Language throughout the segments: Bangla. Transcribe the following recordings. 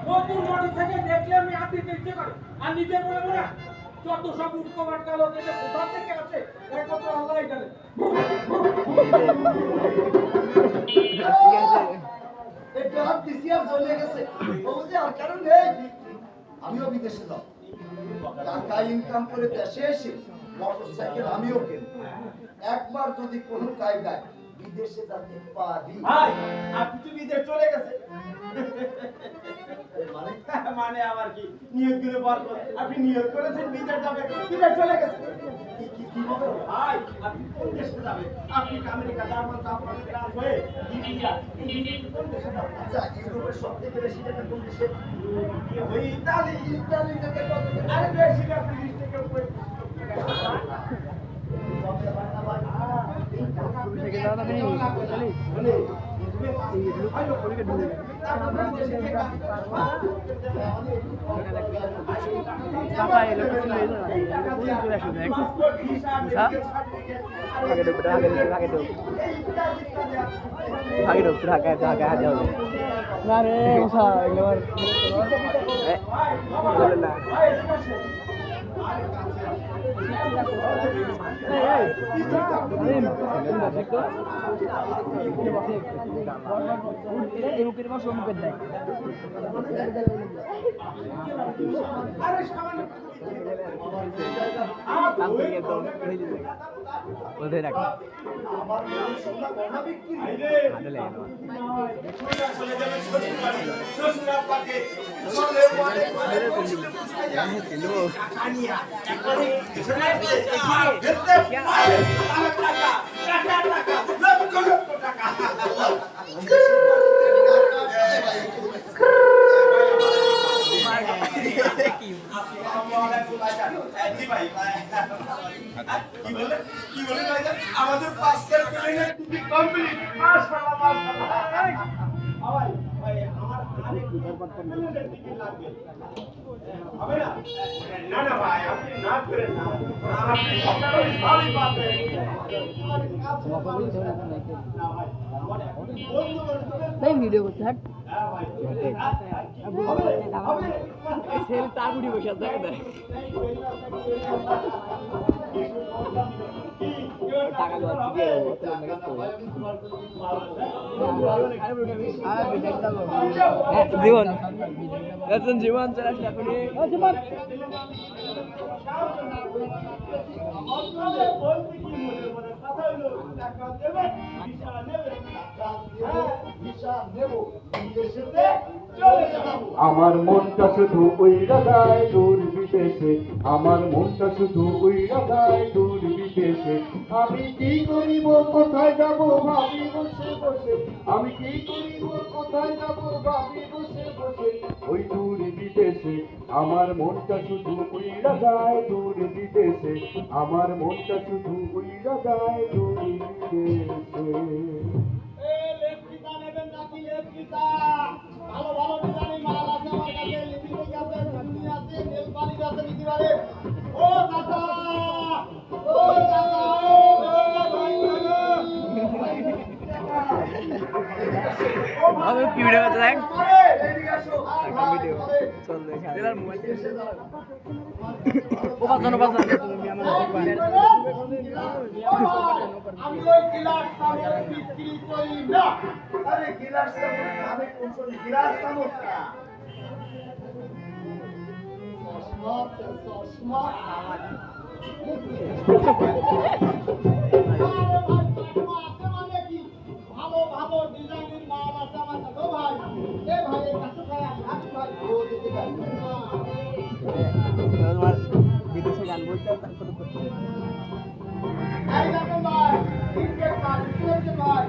নতুন মোটরসাইকেল দেখলে আমি হাতে দেখতে পারি আর নিজে বলে না যত সব উৎকমাট কালো থেকে কোথা থেকে আছে একমাত্র আল্লাহই জানে। এটা হাত দিছি আর চলে গেছে বলছে আর কারণ নেই আমিও বিদেশে যাব টাকা ইনকাম করে দেশে এসে মোটরসাইকেল আমিও কিনব একবার যদি কোনো কায়দায় বিদেশে যেতে পারি। ভাই আপনি তো বিদেশ চলে গেছে মানে মানে আবার কি নিয়োগ দিলে বলবো আপনি নিয়োগ করেছেন বিদেশ যাবে বিদেশ চলে গেছে কি হবে ভাই আপনি কোন দেশে যাবেন আপনি আমেরিকা জার্মান জাপান ফ্রান্স হয়ে ইন্ডিয়া কোন দেশে যাবেন? আচ্ছা ইউরোপের সবথেকে বেশি টাকা কোন দেশে? ওই ইতালি ইতালি থেকে কত টাকা? আরে বেশি না 30 থেকে উপরে আমাদের পাঁচটার পেলেন টিভি কমপ্লিট মাশাআল্লাহ মাশাআল্লাহ ভাই ভাই আমার আরেক টিভি লাগবে হবে না না না ভাই আপনি না করেন না আপনি সকালে সবই পাবেন नहीं वीडियो করতে হাট সেল তাগুড়ি বসে থাকে দেখ টাকা দেওয়া জীবন জীবন চলে আসলে এখনই আমার মনটা শুধু উইরা যায় দূর বিদেশে আমার মনটা শুধু উইরা যায় দূর বিদেশে আমি কি করিব কোথায় যাব ভাবি বসে বসে আমি কি করিব কোথায় যাব ভাবি বসে বসে ওই দূর বিদেশে আমার মনটা শুধু উইরা যায় দূর বিদেশে আমার মনটা শুধু উইরা যায় দূর বিদেশে। ভালো ভালো ডিজাইনের মাল আছে আমার কাছে লিপিস্টিক আছে চাটনি আছে নেল পালিশ আছে নিতে পারে ও দাদা ও দাদা আমি কি ভিডিও করতে দেখ এদিকে আসো একটা ভিডিও চল দেখা এর মোবাইল ও বাজানো তুমি আমার আমি ওই গিলাস চামচ বিক্রি করি না আরে গিলাস চামচ মানে কোন গিলাস চামচ না চশমা ভালো ভালো ডিজাইনের মাল আছে আমার কাছে ও ভাই এ ভাই এই কাছে ভাই আমি ভাই ও দিতে পারি তোমার বিদেশে গান বলতে তারপরে করতে এই দেখেন ভাই ক্রিকেট মাল ক্রিকেট ভাই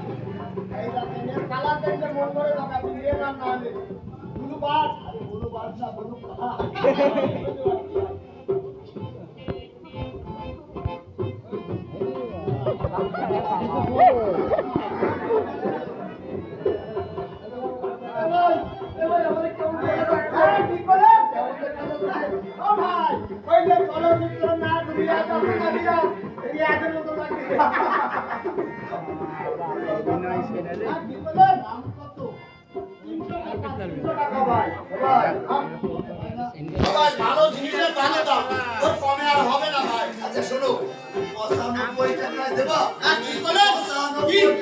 এই দেখেন এর কালার দেখলে মন করে যাবে আপনি নিয়ে যান না হলে বাদ আরে বলো বাদ না বলো বাদ ভালো জিনিসের ভালো দাম তোর কমে আর হবে না ভাই আচ্ছা শোনো 95 টাকা দেবো কি বলে 95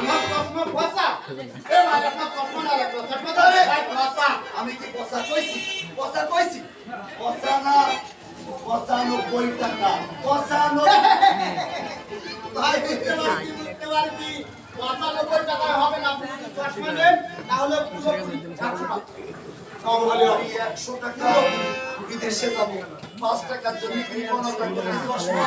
আমার চশমা ফসা এ ভাই আপনার চশমা না রাখো চশমা ধরে ভাই ফসা আমি কি ফসা কইছি ফসা না 95 টাকা 95 ভাই বুঝতে পারছি 95 টাকা হবে না আপনি যদি চশমা নেন তাহলে পুরো 100 টাকা তাহলে আমি 100 টাকা বিদেশে যাব 5 টাকার জন্য কিনব না চশমা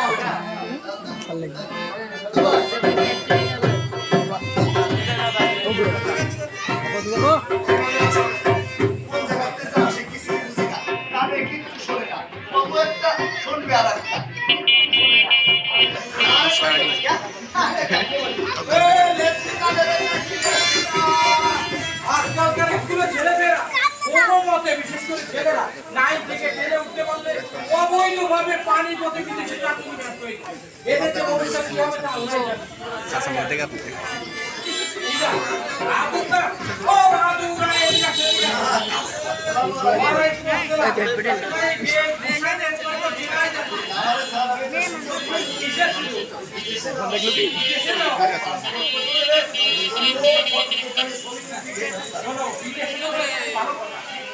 আজকালকার স্কুলে ছেলেমেয়েরা কোনো মতে বিশেষ করে ছেলেরা 9 থেকে 10 উঠতে পারলে অবৈধভাবে পানি পথে বিদেশে চাকরি ব্যস্ত হয়ে যায়। এদের যে ভবিষ্যৎ কি হবে তা আল্লাহই জানে। আবুকা ও আবুরা এদিকে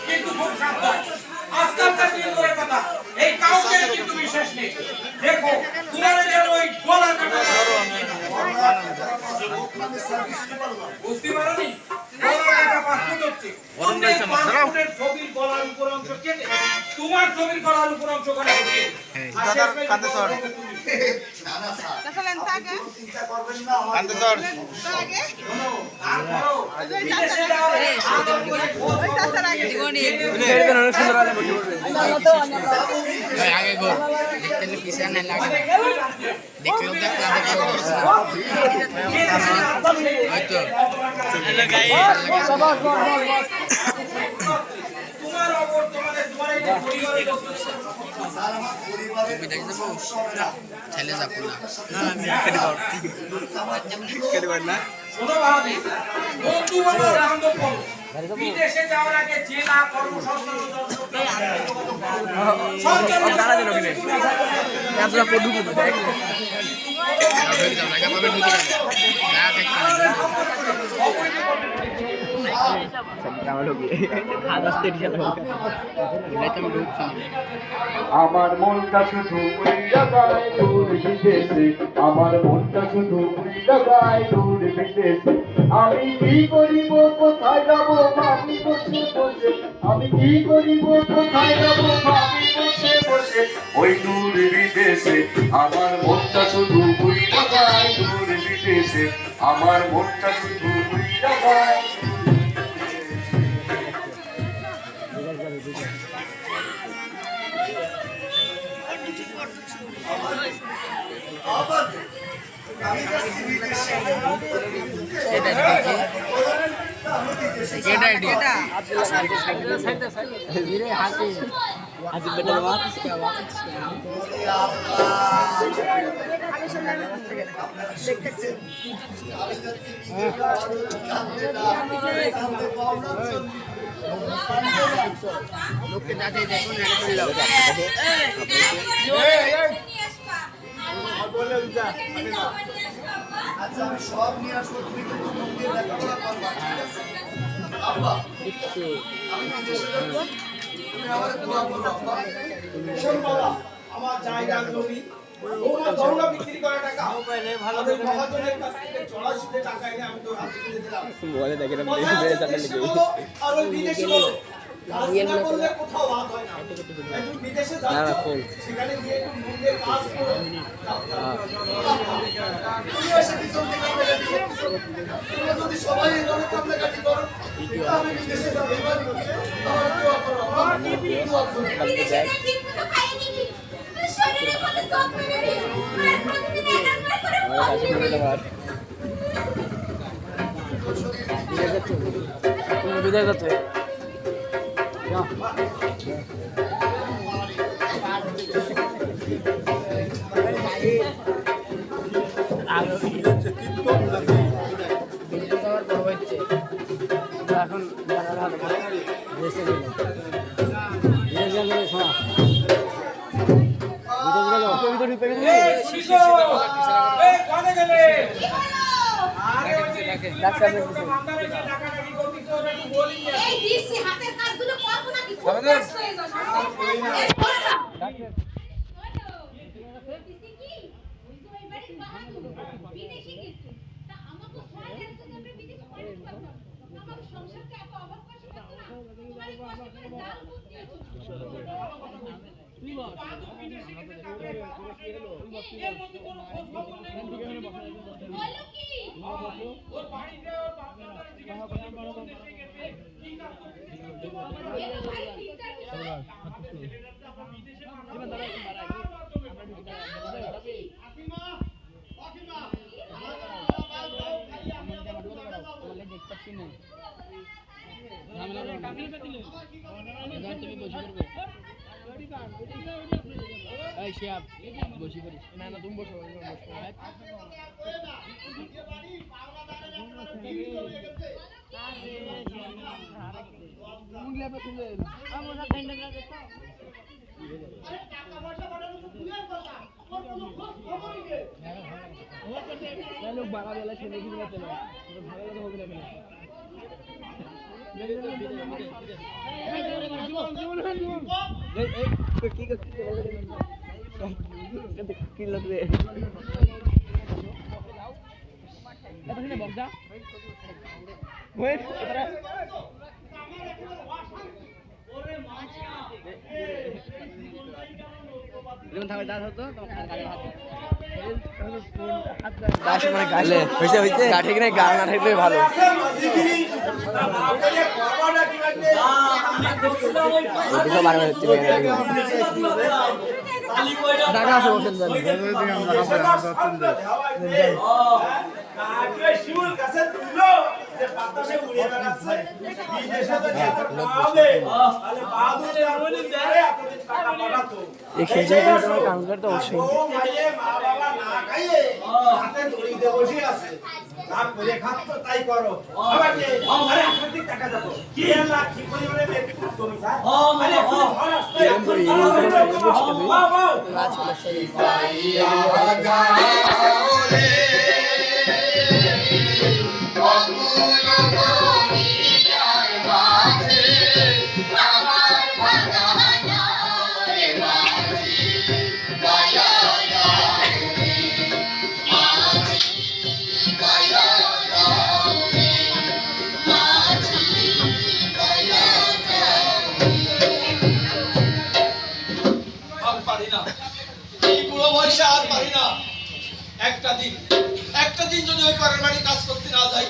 কিন্তু খুব সাবধান আজকালকার দিনের কথা এই কাউকে কিন্তু বিশেষ নেই দেখো তোমাদের যেন ওই গলা কাটা বুঝতে পারোনি গলা কাটা পাঁচশো হচ্ছে ছবির গলার উপর অংশ কেটে তোমার ছবির গলার উপর অংশ করা হচ্ছে আগে গোল দেখতে পিছনে না লাগে দেখলো হয়তো তোমার অপর তোমার এই পরিবারের বিদেশ যাবো ছেলে যাবো না শোনো বাহাদি বন্ধু বাবা বান্ধব করো বিদেশে যাওয়ার আগে জেলা কর্মসংস্থান আমার মনটা শুধু উইরা যায় দূর বিদেশে আমার মনটা শুধু উইরা যায় দূর বিদেশে আমি কি করিব কোথায় যাব ভাবি বসে বসে আমি কি করিব কোথায় যাব ভাবি বসে বসে ওই দূর বিদেশে আমার মনটা শুধু উইরা যায় দূর বিদেশে আমার মনটা শুধু উইরা যায় আচ্ছা আমি সব নিয়ে আসবো তুমি কিন্তু মুখ দিয়ে লেখাপড়া করবা ঠিক আছে আব্বা আমি বিদেশে যাচ্ছি তুমি আমাকে দোয়া করো আব্বা শোন বাবা, আমার জায়গা জমি ওনা গহনা বিক্রি করা টাকা ভালো মহাজনের কাছ থেকে চড়া সুদে টাকা এনে আমি তোর হাতে তুলে দিলাম বলে দেখেন আর ওই বিদেশে বলো কাজ না করলে কোথাও ভাত হয় না একটু বিদেশে যাচ্ছ সেখানে গিয়ে একটু মন দিয়ে কাজ করো তুমি এসে পিছন থেকে কাটাকাটি করতেছো তোমরা যদি সবাই এভাবে কাটাকাটি করো আমি বিদেশে যাবো এবার আমার দোয়া করো আমার দোয়া করো বিদেশে গিয়ে ঠিকমতো খাইয়ে দিবি শরীরের মধ্যে যত্ন নিবি আর প্রতিদিন একার করে বিদায় করতে এখন এই শিশু এই কানে গেলে আরে ওই যে ডাক্তার মামলারে যে ডাকাডাকি করতেছ ওটা একটু বলি না এই দিছি হাতের কাজগুলো করব নাকি খুব ব্যস্ত হয়ে যাস এই বড় বিদেশে গেছে তা আমাকে সরকারের জন্য আমরা বিদেশে পাঠাতে পারবো আমার সংসারটা এত অভাব কষ্ট করতে না তোমার এই কষ্ট করে জাল বুঝতে এর মধ্যে কোনো খোঁজ খবর নেই বলো কি ওর বাড়িতে ওর বাচ্চাটারে জিজ্ঞাসা করলাম কোন দেশে গেছে কি কাজ করছে এটা ভাই চিন্তার বিষয় বিদেশে মাধ্যমে ঠিক নেই গাল না থাকলে ভালো জায়গা আছে বসেন শিমুল গাছে তুলো যে বাতাসে উড়ে বেড়াচ্ছে বিদেশে তো যেতে পাবে তাহলে বাহাদুর জার্মানি যায় আপনাদের টাকা পাঠাতো এই খেজুর তোমার কাউন্টার তো অবশ্যই ও মাইয়ে মা বাবা না খাইয়ে হাতে দড়ি দিয়ে বসে আছে যা করে খাচ্ছ তাই করো আবার যে আরে আপনাদের টাকা যাবো কি আল্লাহ কি পরিমাণে বেতন তুমি স্যার আরে ঘর আসছে একটা দিন যদি ওই পরের বাড়ি কাজ করতে না যাই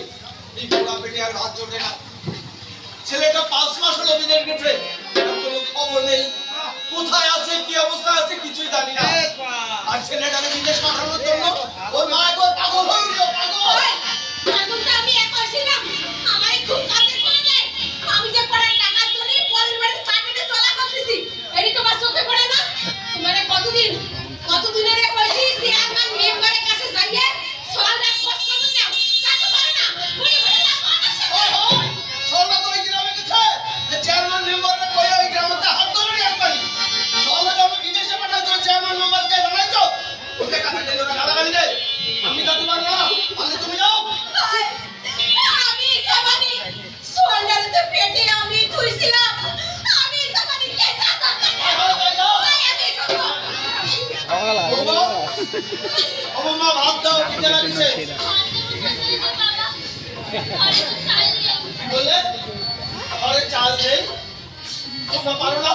এই পোড়া পেটে আর হাত জোটে না ছেলেটা 5 মাস হলো বিদেশ গেছে কোনো খবর নেই কোথায় আছে কি অবস্থা আছে কিছুই জানি না আর ছেলেটাকে বিদেশ পাঠানোর জন্য ওর মা একবার পাগল হয়ে গেল পাগল পাগলটা আমি একা ছিলাম আমারে খুব কাছে করে দেয় আমি যে পড়ার টাকার জন্য পরের বাড়ি পাঠাতে চলা করতেছি এডি তোমার চোখে পড়ে না মানে কতদিনের কইছি চেয়ারম্যান মেম্বারের কাছে যাইয়ে সলটা খোঁজ খবর নাও কাছে পারে না ঘুরে ঘুরে লাগো আমার সাথে সলটা তো ওই গ্রামে গেছে যে চেয়ারম্যান মেম্বাররা কই ওই গ্রামে হাত ধরে নিয়ে আসবানি সলটা আমি বিদেশে পাঠাতে চেয়ারম্যান মেম্বারকে জানাইছো ওকে কাছে দিল না গালাগালি দেয় আমি যাতে পারবো না তাহলে তুমি যাও আমি জামানি সলটারে তো পেটে আমি তুইছিলাম আমি জামানি কে জাতা মা ভাত দাও কিনে লাগছে বলে আরে চাল নেই তোমরা পারো না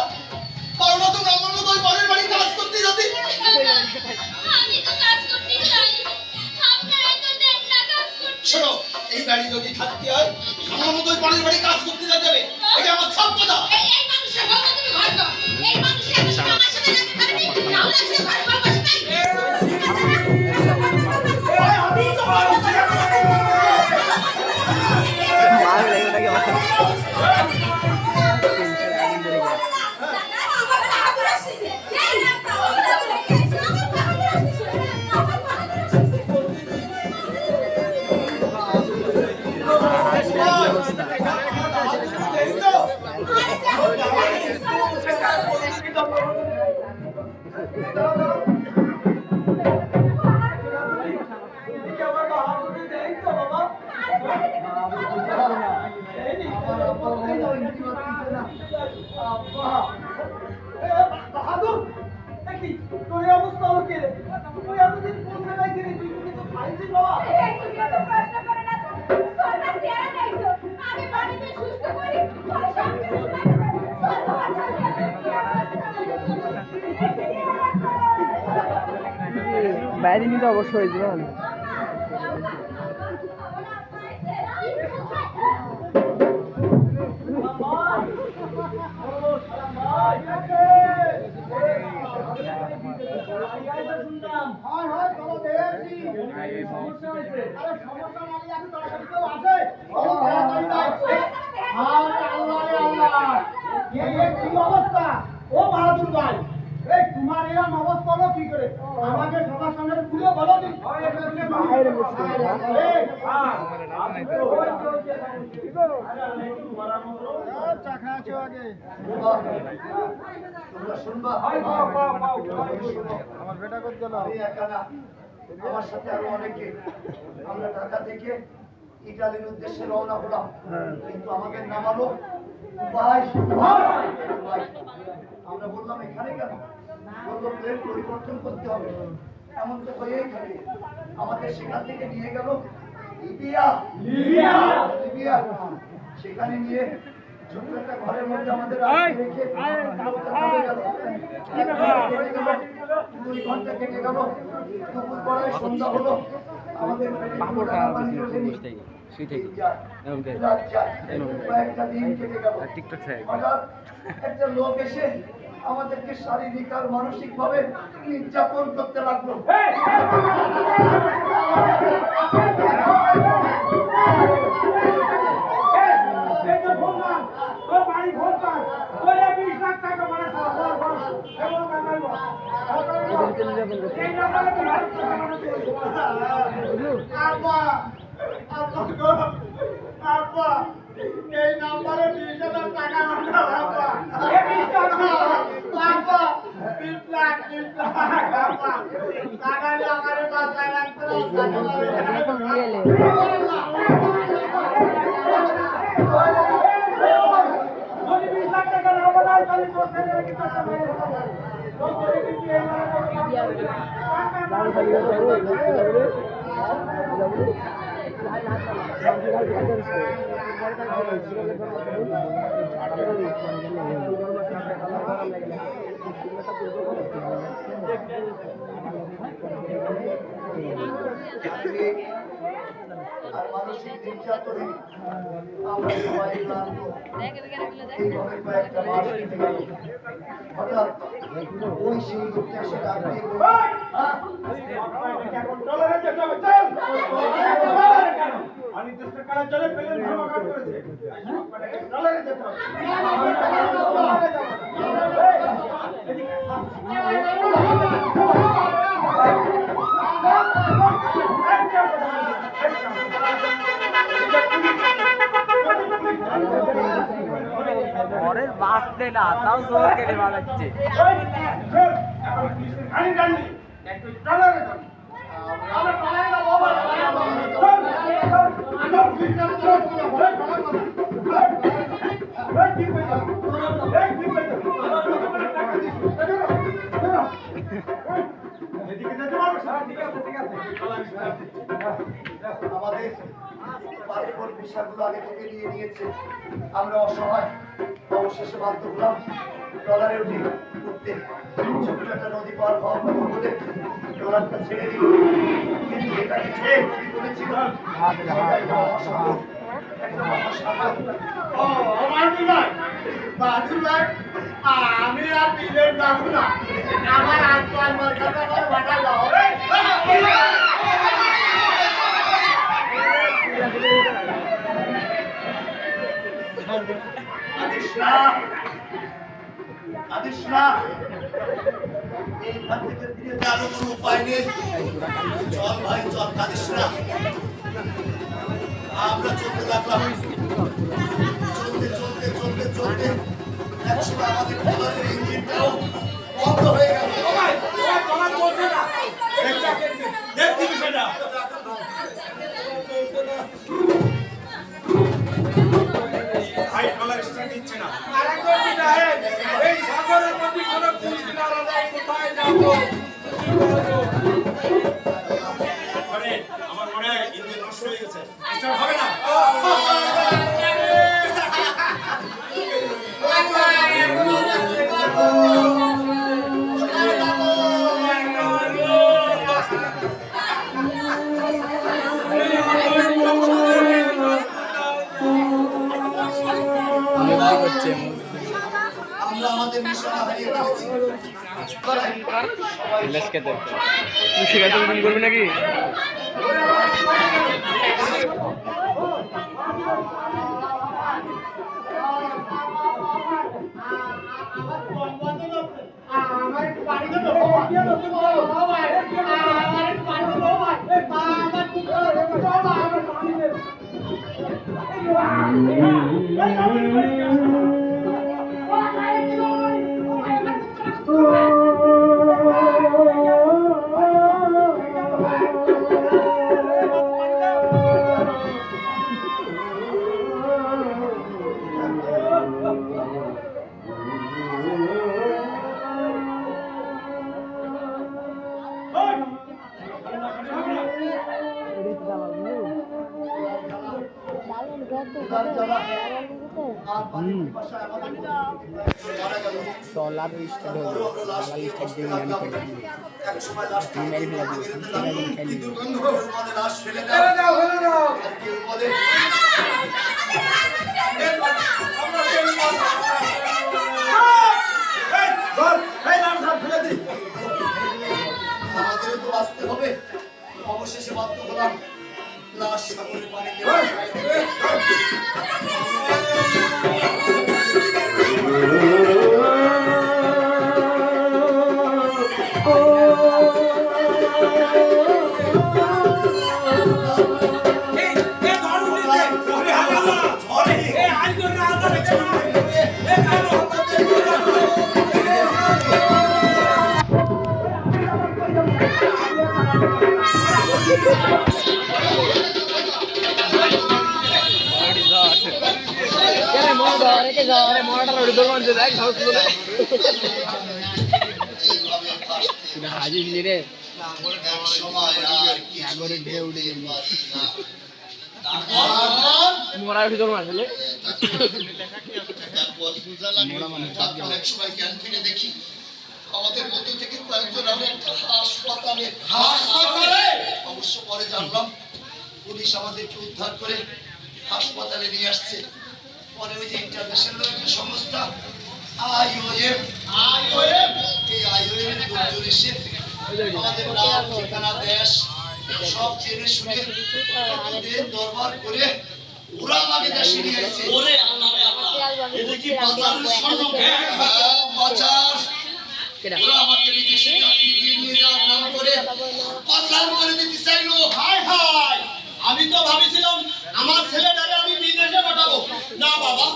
তো আমার মতো ওই পরের বাড়ি কাজ করতে যাতে আমি তো কাজ করতে চাই আপনারা তো দেন না কাজ করতে শোনো এই বাড়ি যদি থাকতে হয় আমার মতো পরের বাড়ি কাজ করতে যেতে হবে, এটা আমার সব কথা। এই মানুষের বউ তুমি ঘর দাও। এই মানুষের এত সময় আমার সাথে রাখতে পারবি না হলে আজকে ঘরে বউ বসে থাকবি। বাইরে নিতে অবশ্যই জীবন আমার সাথে আরো অনেকে আমরা ঢাকা থেকে ইটালির উদ্দেশ্যে রওনা হলাম, কিন্তু আমাদের নামালো ভাই ভাই। আমরা বললাম এখানে কেন? বললো প্লেন পরিবর্তন করতে হবে। এমন তো হয়েই থাকে। আমাদের সেখান থেকে নিয়ে গেল লিবিয়া। লিবিয়া সেখানে নিয়ে ছোট্ট একটা ঘরের মধ্যে আমাদের রেখে দুই ঘন্টা কেটে গেল। দুপুর পড়ায় সন্ধ্যা হলো। আমাদের কয়েকটা দিন কেটে গেল। হঠাৎ একটা লোক এসে আমাদেরকে শারীরিক আর মানসিক ভাবে নির্যাতন করতে লাগলো। এই নাম্বারে 20,000 টাকা আর মানসিক নির্যাতনে আমরা সবাই ক্লান্ত। এইভাবে কয়েকটা মাস কেটে গেল। হঠাৎ ওই সেই লোকটা এসে ডাক দিয়ে বলল, ঘরের বাঁচতে না তাও জোর কেটে বাজাচ্ছে আমাদের পাসপোর্ট ভিসাগুলো আগে থেকে নিয়ে নিয়েছে। আমরা অসহায়, অবশেষে বাধ্য হলাম ডলারে উঠতে। ছোট্ট একটা নদী পার হওয়ার কথা বলে ওনারটা ছেড়ে দিল কিন্তু এটা ঠিক বলেছিলাম বাহাদুর ভাই আমি আর বিলের যাবো না আমার আজকাল আমার কাছে আমার বাটা দাও আদিস না এইখান থেকে ফিরে যাওয়ার কোনো উপায় নেই চল ভাই চল আদিস না আমরা চলতে লাগলাম চলতে চলতে চলতে চলতে একসময় আমাদের ট্রলারের ইঞ্জিনটাও বন্ধ হয়ে গেল তোমার চলছে না দেখছি বিষয়টা ভাই ট্রলার স্টার্ট দিচ্ছে না আরেকবার কি জানেন এই সাগরের মধ্যে কোনো কুল কিনারা নাই কোথায় যাবো কি করবো আরে আমার মনে হয় ইঞ্জিন নষ্ট হয়ে গেছে স্টার্ট হবে না আমরা আমাদের মিশন হারিয়ে ফেলেছি তুই শিকায়ত করবি নাকি? ট্রলার স্টার্ট হলো ট্রলার স্টার্ট দিয়ে আমি একসময় লাস্ট মেরে ফেলে দুর্গন্ধ মানে লাশ ফেলে দাও কেউ বলে আমাদেরও তো বাঁচতে হবে অবশেষে বাধ্য হলাম লাশ সাগরের পানিতে আমাদের মধ্যে থেকে কয়েকজন আমরা একটা হাসপাতালে অবশ্য পরে জানলাম পুলিশ আমাদেরকে উদ্ধার করে হাসপাতালে নিয়ে আসছে পরে ওই যে ইন্টারন্যাশনাল একটা সংস্থা IOM এই IOM এর লোকজন এসে আমাদের নাম ঠিকানা দেশ সব জেনে শুনে ওদের দরবার করে ওরা আমাকে দেশে নিয়ে আসছে ওরে আল্লাহ রে আল্লাহ এটা কি বাজারের স্বর্ণ বাজার ওরা আমাকে বিদেশে চাকরি দিয়ে নিয়ে যাওয়ার নাম করে পাচার করে দিতে চাইলো হায় হায় আমি তো ভাবিছিলাম আমার ছেলেটারে আমি বিদেশে পাঠাবো না বাবা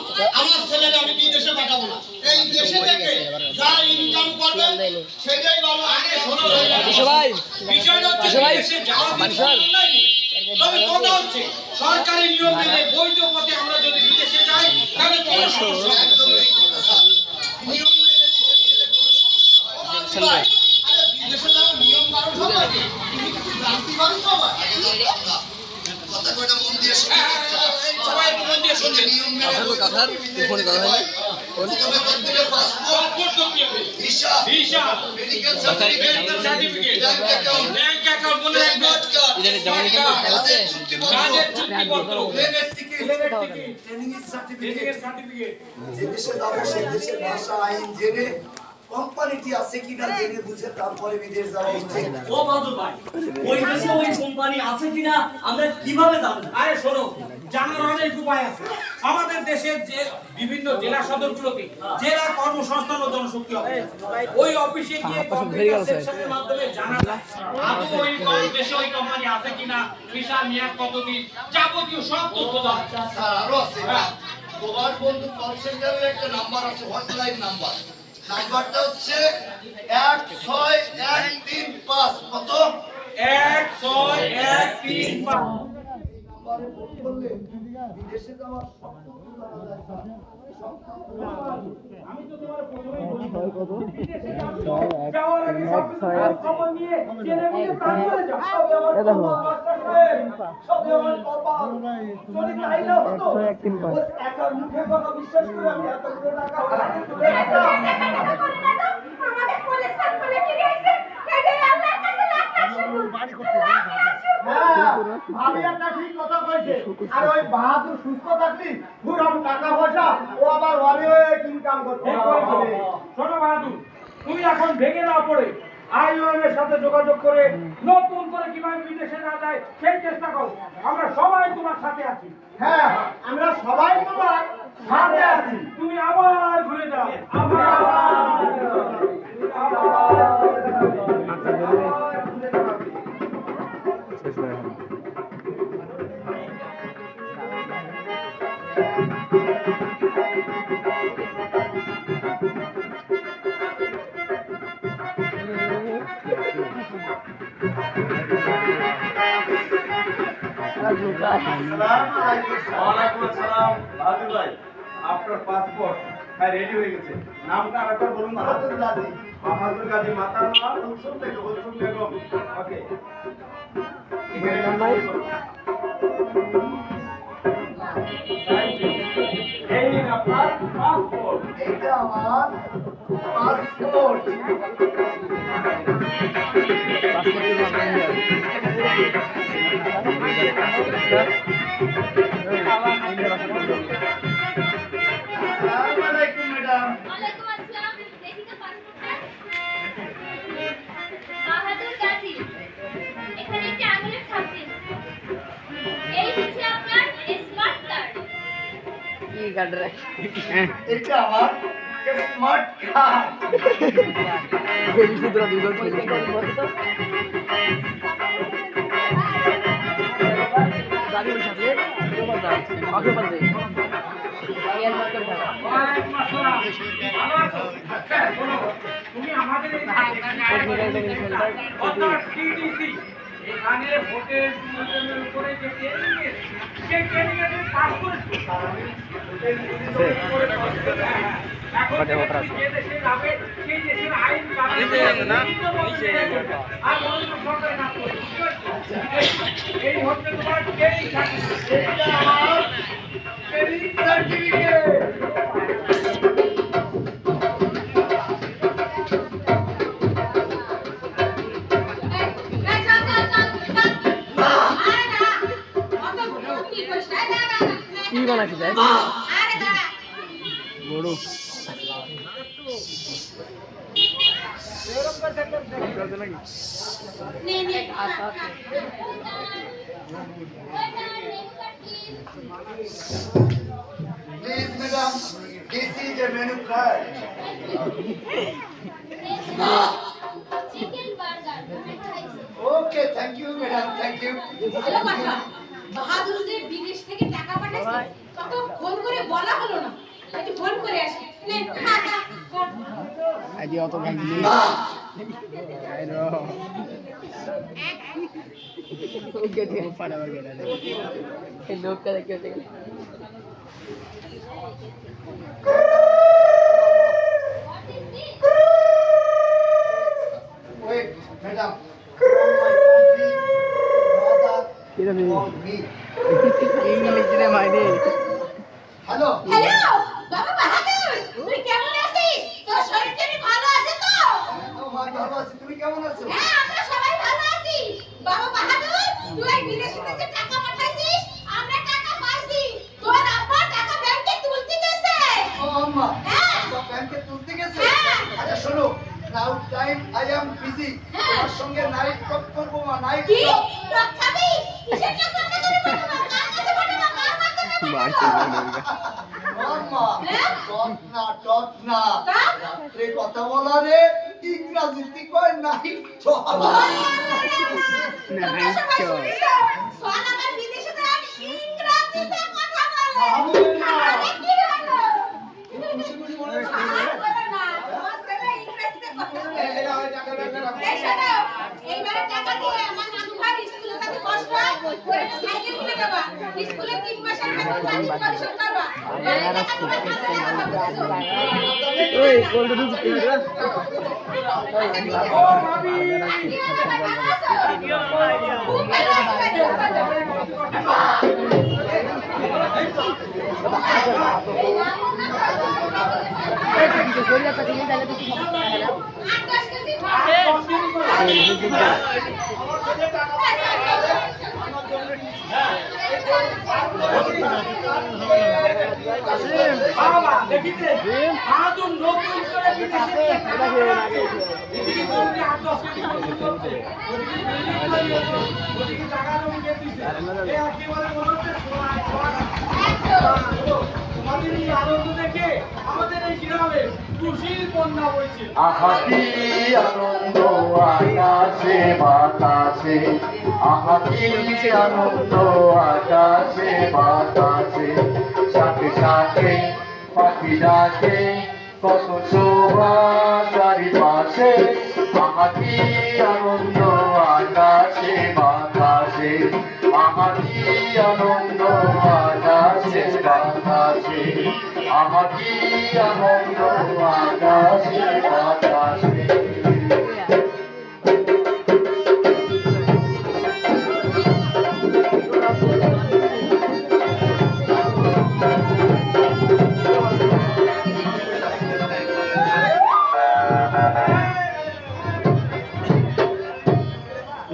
আমার ছেলেরে আমি বিদেশে পাঠাবো না এই দেশে থেকে যা ইনকাম করবে সেটাই বাবা আগে শোনো সবাই বিষয়টা হচ্ছে বিদেশে যাওয়া নাই তবে কথা হচ্ছে সরকারি নিয়ম মেনে বৈধ পথে আমরা যদি বিদেশে যাই তাহলে কোনো সমস্যা হবে না। একদম ঠিক কথা নিয়ম মেনে চললে কোনো সমস্যা হয় না। আরে বিদেশে যাওয়ার নিয়ম কানুন সব আছে তুমি কি জানতে পারো বাবা আগে জানতাম না কথা কয়টা মন দিয়ে শুনে সবাই একটু মন দিয়ে শুনবেন। নিয়ম মেনে কাঁথার ফোনে কথা হয় প্রথমে করতে হবে পাসপোর্ট, পাসপোর্ট করতে হবে, visa, visa, medical certificate, certificate, bank account, bank account, মনে রাখবেন, স্মার্ট কার্ড, इधर जमाने के কাজের চুক্তিপত্র, কাজের চুক্তিপত্র, প্লেনের টিকিট, প্লেনের টিকিট, ট্রেনিং সার্টিফিকেট, ট্রেনিংয়ের সার্টিফিকেট, যে দেশে যাবো সেই দেশের ভাষা আইন জেনে কোম্পানিটি আছে কিনা জেনে বুঝে তারপরে বিদেশ যাওয়া উচিত। ও বাদুর ভাই, ওই দেশে ওই কোম্পানি আছে কিনা আমরা কিভাবে জানবো? আরে শোনো, জানার অনেক উপায় আছে। আমাদের দেশের যে বিভিন্ন জেলা সদরগুলোতে জেলা কর্মসংস্থান ও জনশক্তি অফিস, ওই অফিসে গিয়ে কম্পিউটার সেকশনের মাধ্যমে জানা যায় আদৌ ওই দেশে ওই কোম্পানি আছে কিনা, ভিসা মেয়াদ কতদিন, যাবতীয় সব তথ্য দেওয়া হয়। স্যার আরো আছে, তোমার বন্ধু কল সেন্টারের একটা নাম্বার আছে, হটলাইন নাম্বার, নাম্বারটা হচ্ছে 16135 কত 16135। নাম্বারে ফোন করলে বিদেশে যাওয়ার সব তথ্য জানা যায় স্যার। আমি তো তোমার প্রথমেই বলি বিদেশে যাওয়ার আগে সব কিছু খবর নিয়ে জেনে বুঝে তারপরে যাও। সবই আমার কপাল, মাস্টার সাহেব, সবই আমার কপাল। যদি তাই না হতো, ওই একার মুখে কথা বিশ্বাস করে আমি এতগুলো টাকা হারাতে চলে যেতাম। আমাদের পুলিশ সার্কেলে কি হইছে এটাই আল্লাহর কাছে লাখ লাখ শুকর হ্যাঁ, ভাবি একটা ঠিক কথা কইছে। আর ওই বাহাদুর সুস্থ থাকলি পুরাম টাকা পয়সা ও আবার অনেক ইনকাম করতে পারবে। শোনো বাহাদুর, তুমি এখন ভেঙে না পড়ে IOM এর সাথে যোগাযোগ করে নতুন করে কিভাবে বিদেশে না যায় সেই চেষ্টা করো। আমরা সবাই তোমার সাথে আছি। হ্যাঁ, আমরা সবাই তোমার সাথে আছি। তুমি আবার ঘুরে যাও, ওয়ালাইকুম আসসালাম বাহাদুর ভাই, আপনার পাসপোর্ট রেডি হয়ে গেছে। নামটা আরেকবার বলুন। বাহাদুর গাজী। বাহাদুর গাজী মাতাল্লাহ কুলসুম থেকে কুলসুম বেগম। ওকে, এখানে নাম্বার এই নিন আপনার পাসপোর্ট। এইটা আমার পাসপোর্ট। আসসালামু আলাইকুম ম্যাডাম। ওয়ালাইকুম আসসালাম। দেখি তো পাসপোর্টটা। বাহাদুর গাজী, এখানে একটি আঙুলের ছাপ দিন। এই হচ্ছে আপনার স্মার্ট কার্ড। এটা আমার স্মার্ট কার্ড। ওয়ালাইকুম আসসালাম। ভালো আছো? আচ্ছা, শোনো, তুমি আমাদের এই অর্থাৎ TDC, এখানে হোটেল ট্যুরিজমের উপরে যে ট্রেনিং এসেছে, সেই ট্রেনিং এ তুমি পাস করেছো। এখন থেকে তুমি যে দেশে যাবে, সেই দেশের আইন কানুন আর অন্য সরকারি কাজ করবে। এই হচ্ছে তোমার ট্রেনিং সার্টিফিকেট। এটা আমার ট্রেনিং সার্টিফিকেট। এই চল চল চল চল। আরে দাঁড়া, অত কি করিস? এই দাঁড়া দাঁড়া। কি বানাইছিস? আরে দাঁড়া। নে নে। Please, madam, this is a menu card. Chicken burger খাইছি। Okay, thank you, madam, thank you. ভালো কথা, বাহাদুর যে বিদেশ থেকে টাকা পাঠাইছে তত ফোন করে বলা হলো না। একটু ফোন করে আসি। নে খা খা খা। আজকে অত ভাঙলি পাড়াবার গেলে এই লোকটা দেখে Wait, madam. From my country, mother called me. English রে মাইরে Hello. হ্যালো বাবা বাহাদুর, তুমি কেমন আছো? হ্যাঁ আমরা সবাই ভালো আছি। বাবা বাহাদুর, তুই বিদেশে থেকে টাকা পাঠাইছিস, আমরা টাকা পাইছি। তোর আব্বা টাকা ব্যাংকে তুলতে গেছে। ও আম্মা, হ্যাঁ। আব্বা ব্যাংকে তুলতে গেছে? হ্যাঁ। আচ্ছা শোনো, নাও টাইম আই অ্যাম বিজি। হ্যাঁ। তোমার সঙ্গে নাইট টক করবো মা, নাইট কি? টক। টক খাবি? কিসের টক রান্না করে পাঠাবো? কার কাছে পাঠাবো? কার মাধ্যমে পাঠাবো? আম্মা, হ্যাঁ? টক না। তা? রাত্রে কথা বলা রে, ইংরাজিতে কয় নাইট টক। তোমরা সবাই শুনেছো? সোহান আমার বিদেশে যায় ইংরেজিতে কথা বলে। আরে কি হলো? আর বলো না, তোমার ছেলে ইংরেজিতে কথা বলে। এই শোনো, এইবারে টাকা দিয়ে আমার নানু ভাই স্কুলে যেতে কষ্ট হয়, ওর একটা সাইকেল কিনে দেবা। স্কুলে 3 মাসের বেতন বাকি পরিশোধ করবা। এই টাকা তোমার কাছে রাখা বুঝছো? ওই গোল্ড রুজ কিনে দে। ও ভাবি, খুব ভালো বাবা দেখিতে আজ নতুন করে বিদেশে এদিকে তুমি আট 10 কেজি করতে ওদিকে বিল্ডিং তৈরি হচ্ছে ওদিকে জায়গা জমি দিতেছে এই একেবারে মনে হচ্ছে তোমাদের এই আনন্দ দেখে আমাদের এই গ্রামে খুশির বন্যা বইছে। আহা কি আনন্দ আকাশে বাতাসে, আহা কি আনন্দ আকাশে বাতাসে, সাথে সাথে পাখি ডাকে কত শোভা চারিপাশে, আহা কি আনন্দ আকাশে বাতাসে, আহা কি আনন্দ আকাশে বাতাসে, আহা কি আনন্দ আকাশে বাতাসে।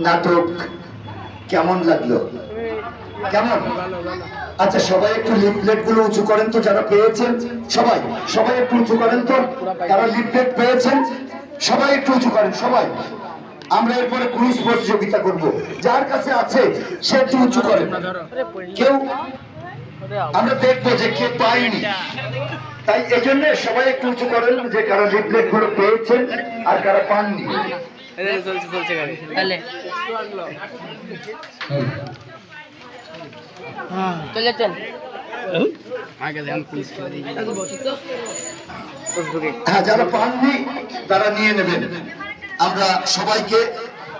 নাটক কেমন লাগলো? কেমন? আচ্ছা সবাই একটু লিফলেট গুলো উঁচু করেন তো যারা পেয়েছেন। সবাই সবাই একটু উঁচু করেন তো যারা লিফলেট পেয়েছেন। সবাই একটু উঁচু করেন সবাই। আমরা এরপরে কুইজ প্রতিযোগিতা করব, যার কাছে আছে সে একটু উঁচু করেন। কেউ আমরা দেখবো যে কে পায়নি, তাই এজন্য সবাই একটু উঁচু করেন যে কারা লিফলেট গুলো পেয়েছেন আর কারা পাননি। চলছে গাড়ি তাহলে চলে চল আগে যান পুলিশ হ্যাঁ, যারা পাননি তারা নিয়ে নেবেন। আমরা সবাইকে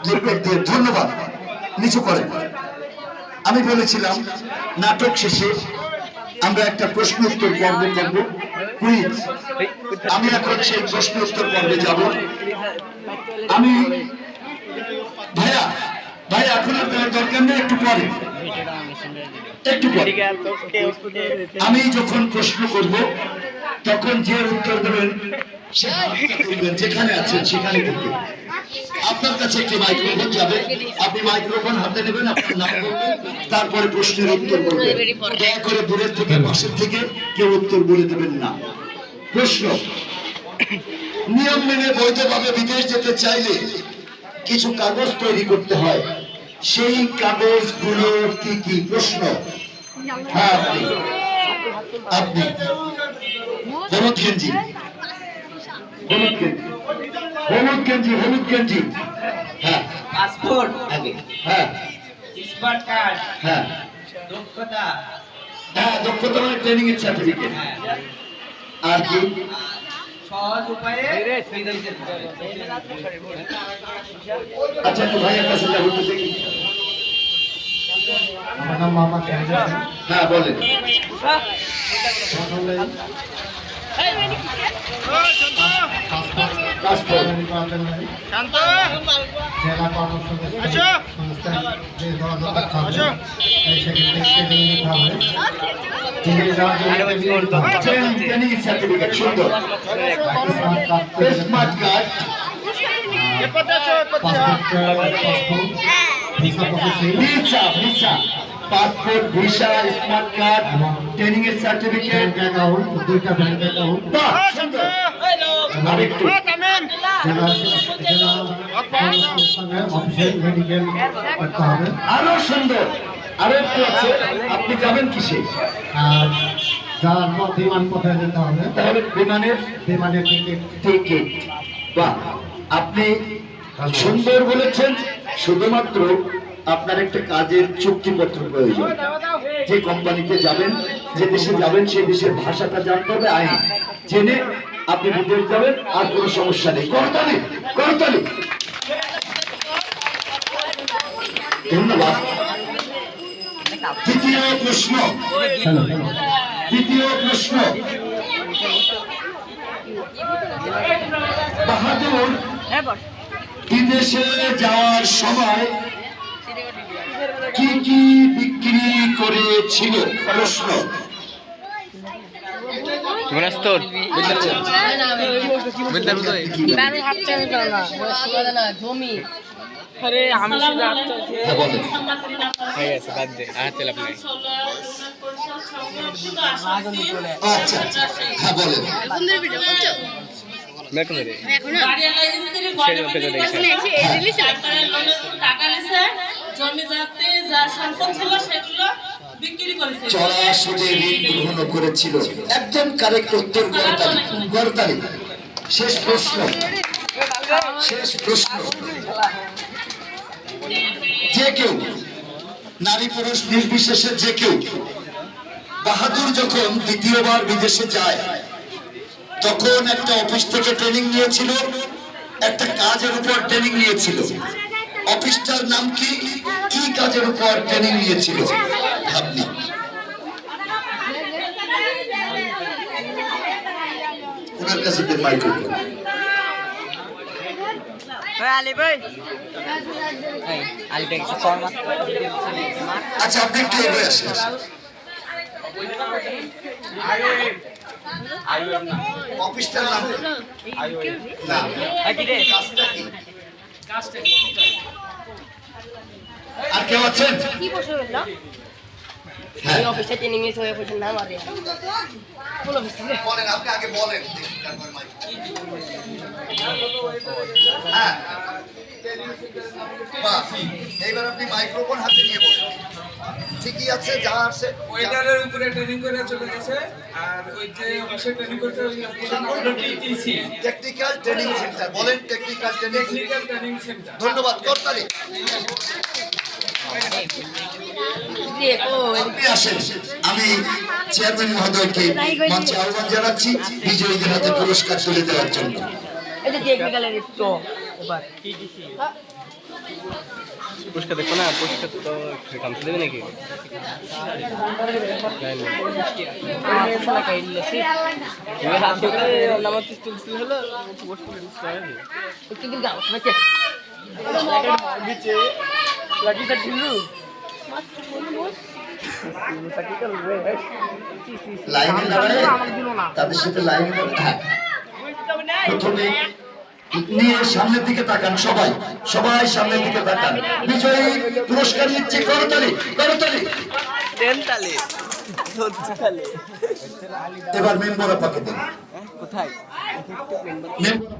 লিফলেট দিয়ে ধন্যবাদ। নিচু করেন। আমি বলেছিলাম নাটক শেষে আমরা একটা প্রশ্ন উত্তর পর্ব করব, কুইজ। আমি এখন সেই প্রশ্ন উত্তর পর্বে যাব। আমি ভাইয়া ভাইয়া এখন আপনার দরকার নেই, একটু পরে একটু পরে আমি যখন প্রশ্ন করব তখন যে উত্তর দেবেন সে হাতটা তুলবেন যেখানে আছেন সেখানে থেকে। আপনার কাছে একটি মাইক্রোফোন যাবে, আপনি মাইক্রোফোন হাতে নেবেন, আপনার নাম বলবেন, তারপরে প্রশ্নের উত্তর বলবেন। দয়া করে দূরের থেকে পাশের থেকে কেউ উত্তর বলে দেবেন না। প্রশ্ন: নিয়ম মেনে বৈধভাবে বিদেশ যেতে চাইলে কিছু কাগজ তৈরি করতে হয়, সেই কাগজগুলো কি কি? প্রশ্ন। হ্যাঁ, আপনি হলুদ গেঞ্জি, হলুদ গেঞ্জি, হলুদ গেঞ্জি, হলুদ গেঞ্জি। হ্যাঁ, পাসপোর্ট আগে। হ্যাঁ স্মার্ট কার্ড হ্যাঁ দক্ষতা হ্যাঁ, দক্ষতা মানে ট্রেনিং এর সার্টিফিকেট। আর কি? সহজ উপায়ে আচ্ছা, একটু ভাইয়ের কাছে যাবো তো দেখি। হ্যাঁ বলেন। পাসপোর্ট। জেলা কর্মসংস্থান সংস্থায় যে দরকার হবে সেখানে নিতে হবে। ট্রেনিং সার্টিফিকেট সুন্দর। Smart card, visa passport visa smart card training এর সার্টিফিকেট অ্যাকাউন্ট, 2টা ব্যাংক অ্যাকাউন্ট, আরেকটু অফিসিয়াল মেডিকেল করতে হবে। আরো সুন্দর আরো একটু আছে, আপনি যাবেন কিসে? আর যাওয়ার পর বিমান পথে যেতে হবে, তাহলে বিমানের টিকিট। টিকিট। বাহ, আপনি সুন্দর বলেছেন। শুধুমাত্র আপনার একটা কাজের চুক্তিপত্র প্রয়োজন। যে কোম্পানিতে যাবেন, যে দেশে যাবেন, সেই দেশের ভাষাটা জানতে হবে, আইন জেনে আপনি বিদেশ যাবেন, আর কোনো সমস্যা নেই। করতালি করতালি। ধন্যবাদ। দ্বিতীয় প্রশ্ন, দ্বিতীয় প্রশ্ন, বাহাদুর বিদেশে যাওয়ার সময় কি কি বিক্রি করেছিল? প্রশ্ন। জমি হ্যাঁ, বলেন। আচ্ছা আচ্ছা, হ্যাঁ বলেন। চড়া সুদে ঋণ গ্রহণ করেছিল। একদম কারেক্ট উত্তর। করতালি করতালি। শেষ প্রশ্ন, শেষ প্রশ্ন। যে কেউ, নারী পুরুষ নির্বিশেষে যে কেউ, বাহাদুর যখন দ্বিতীয়বার বিদেশে যায় তখন একটা অফিস থেকে ট্রেনিং নিয়েছিল, একটা কাজের উপর ট্রেনিং নিয়েছিল। অফিসটার নাম কি? কি কাজের উপর ট্রেনিং নিয়েছিল আপনি? ওনার কাছে মাইক্রোফোন। আচ্ছা, আপনি একটু এগিয়ে আসেন। অফিসটার নাম না, কাজটা কি? আর কেউ আছেন? কি বসে হলো হ্যাঁ, অফিসে ট্রেনিং এর হয়ে বসে নাম আরে কোন অফিস থেকে বলেন, আপনি আগে বলেন। হ্যাঁ, বাহ, এইবার আপনি মাইক্রোফোন হাতে নিয়ে বলেন। ঠিকই আছে, যা আছে। ওয়েটারের উপরে ট্রেনিং করে চলে গেছে, আর ওই যে অফিসে ট্রেনিং করতে ওই টিটিসি টেকনিক্যাল ট্রেনিং সেন্টার। বলেন, technical training. Technical training centre. ধন্যবাদ, করতালি। দেখো আপনি আসেন। আমি চেয়ারম্যান মহোদয়কে মঞ্চে আহ্বান জানাচ্ছি বিজয়ীদের হাতে পুরস্কার তুলে দেওয়ার জন্য। এই যে টেকনিক্যালের তো এবার টিটিসি পুরস্কার দেখো না, পুরস্কার তো কামতে দেবে নাকি? লাইনে দাঁড়ায় তাদের সাথে লাইনে দাঁড়ায়। প্রথমে নিয়ে সামনের দিকে তাকান, সবাই সবাই সামনের দিকে তাকান। বিজয়ী পুরস্কার নিচ্ছে, করতালি করতালি। এবার মেম্বার আপাকে দেন। কোথায়? মেম্বার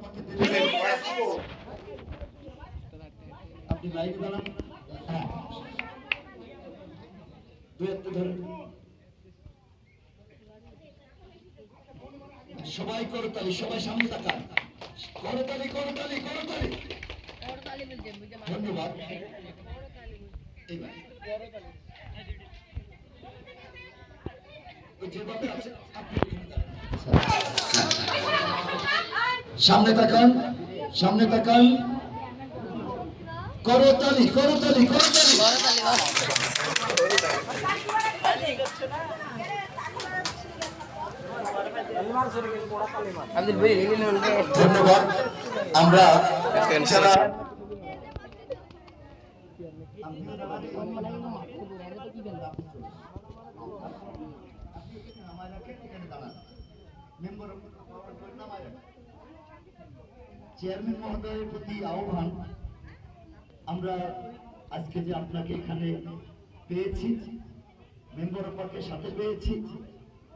আপনি লাইনে দাঁড়ান। হ্যাঁ, দুই হাতে ধরেন। সবাই করতালি, সবাই সামনে তাকান। করতালি করতালি করতালি। ধন্যবাদ। এইবার যেভাবে আছে আপনি সামনে তাকান, সামনে তাকান। করতালি করতালি করতালি। ধন্যবাদ। আমরা যারা চেয়ারম্যান মহোদয়ের প্রতি আহ্বান, আমরা আজকে যে আপনাকে এখানে পেয়েছি, মেম্বার অফ পার্কের সাথে পেয়েছি,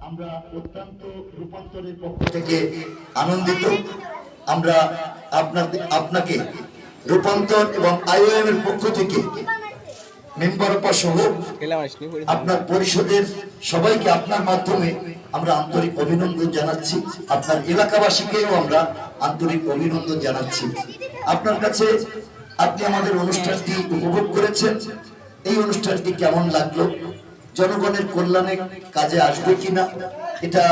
আমরা অত্যন্ত রূপান্তরের পক্ষ থেকে আনন্দিত। আমরা আপনাকে রূপান্তর এবং আইওএম এর পক্ষ থেকে মেম্বার অফ সহ আপনার পরিষদের সবাইকে আপনার মাধ্যমে আমরা আন্তরিক অভিনন্দন জানাচ্ছি। আপনার এলাকাবাসীকেও আমরা আন্তরিক অভিনন্দন জানাচ্ছি। আপনার কাছে আপনি আমাদের অনুষ্ঠানটি উপভোগ করেছেন, এই অনুষ্ঠানটি কেমন লাগলো, জনগণের কল্যাণে কাজে আসবে কিনা, এটা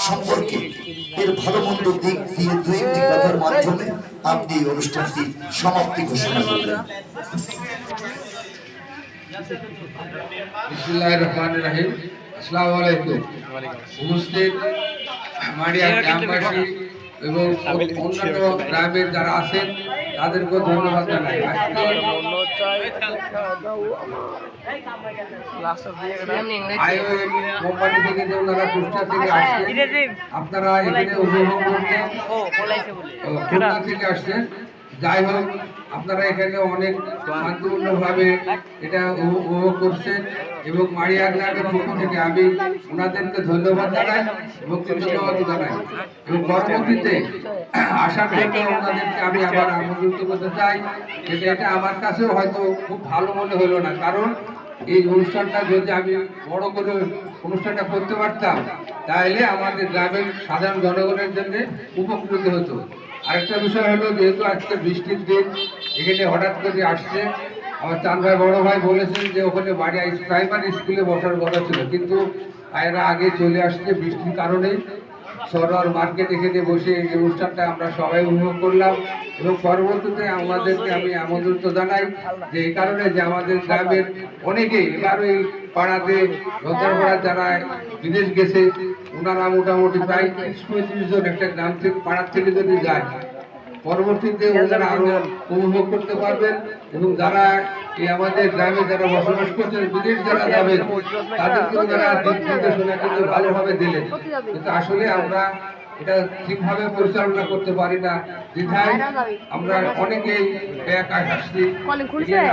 সম্পর্কে এর ভালো মন্দ দিক দিয়ে দুই একটি কথার মাধ্যমে আপনি এই অনুষ্ঠানটি সমাপ্তি ঘোষণা করবেন। বিসমিল্লাহির রহমানির রহিম। আসসালামু আলাইকুম। উপস্থিত মাড়িয়ার গ্রামবাসী এবং অন্যান্য গ্রামের যারা আছেন তাদেরকেও ধন্যবাদ জানাই। আইওএম কোম্পানি থেকে যে ওনারা কুষ্টিয়া থেকে আসছেন, আপনারা এখানে উপভোগ করতে খুলনা থেকে আসছেন। যাই হোক, আপনারা এখানে অনেক শান্তিপূর্ণভাবে এটা উপভোগ করছেন এবং মাড়িয়া গ্রামের পক্ষ থেকে আমি ওনাদেরকে ধন্যবাদ জানাই এবং কৃতজ্ঞতা জানাই এবং পরবর্তীতে আসার জন্য ওনাদেরকে আমি আবার আমন্ত্রিত করতে চাই। কিন্তু এটা আমার কাছেও হয়তো খুব ভালো মনে হলো না, কারণ এই অনুষ্ঠানটা যদি আমি বড় করে অনুষ্ঠানটা করতে পারতাম তাহলে আমাদের গ্রামের সাধারণ জনগণের জন্য উপকৃত হতো। আরেকটা বিষয় হলো, যেহেতু আজকে বৃষ্টির দিন, এখানে হঠাৎ করে আসছে, আমার চান ভাই বড় ভাই বলেছেন যে ওখানে বাড়ি প্রাইমারি স্কুলে বসার কথা ছিল, কিন্তু এরা আগে চলে আসছে বৃষ্টির কারণে। সরোয়ার মার্কেট এখানে বসে এই অনুষ্ঠানটা আমরা সবাই উপভোগ করলাম এবং পরবর্তীতে আমাদেরকে আমি আমন্ত্রিত জানাই যে এই কারণে যে আমাদের গ্রামের অনেকেই এবার ওই পাড়াতে রোজারপাড়া যারা বিদেশ গেছে ওনারা মোটামুটি প্রায় ৩০-৩৫ জন একটা গ্রাম থেকে পাড়ার থেকে যদি যায়, পরবর্তীতে ওনারা আরো উপভোগ করতে পারবেন এবং যারা এই আমাদের গ্রামে যারা বসবাস করছেন বিদেশ যারা যাবেন তাদেরকে ওনারা দিক নির্দেশনা কিন্তু ভালোভাবে দিলেন, কিন্তু আসলে আমরা এটা ঠিকভাবে পরিচালনা করতে পারি না, দ্বিধায় আমরা অনেকেই একা আসছি।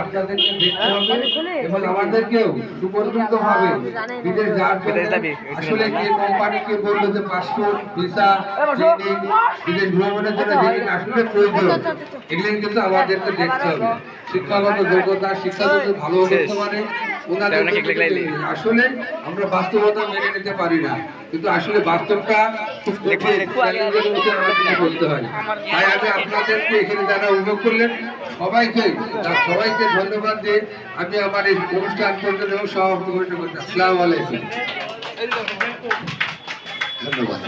আপনাদেরকে দেখতে হবে এবং আমাদেরকেও সুপরিচিত ভাবে বিদেশ যাওয়ার জন্য আসলে কি কোম্পানিকে বললো যে পাসপোর্ট, ভিসা, ট্রেনিং, বিদেশ ভ্রমণের জন্য যেগুলো আসলে প্রয়োজন এগুলো কিন্তু আমাদেরকে দেখতে হবে। শিক্ষাগত যোগ্যতা, শিক্ষা যদি ভালো করতে পারে ওনাদের আসলে আমরা বাস্তবতা মেনে নিতে পারি না, কিন্তু আসলে বাস্তবটা খুব কঠিন, চ্যালেঞ্জের মধ্যে আমাদেরকে করতে হয়। তাই আমি আপনাদেরকে এখানে যারা উপভোগ করলেন সবাইকে ধন্যবাদ দিয়ে আমি আমার এই অনুষ্ঠান পর্যন্ত এবং সমাপ্তি ঘোষণা করছি। আসসালামু আলাইকুম। ধন্যবাদ।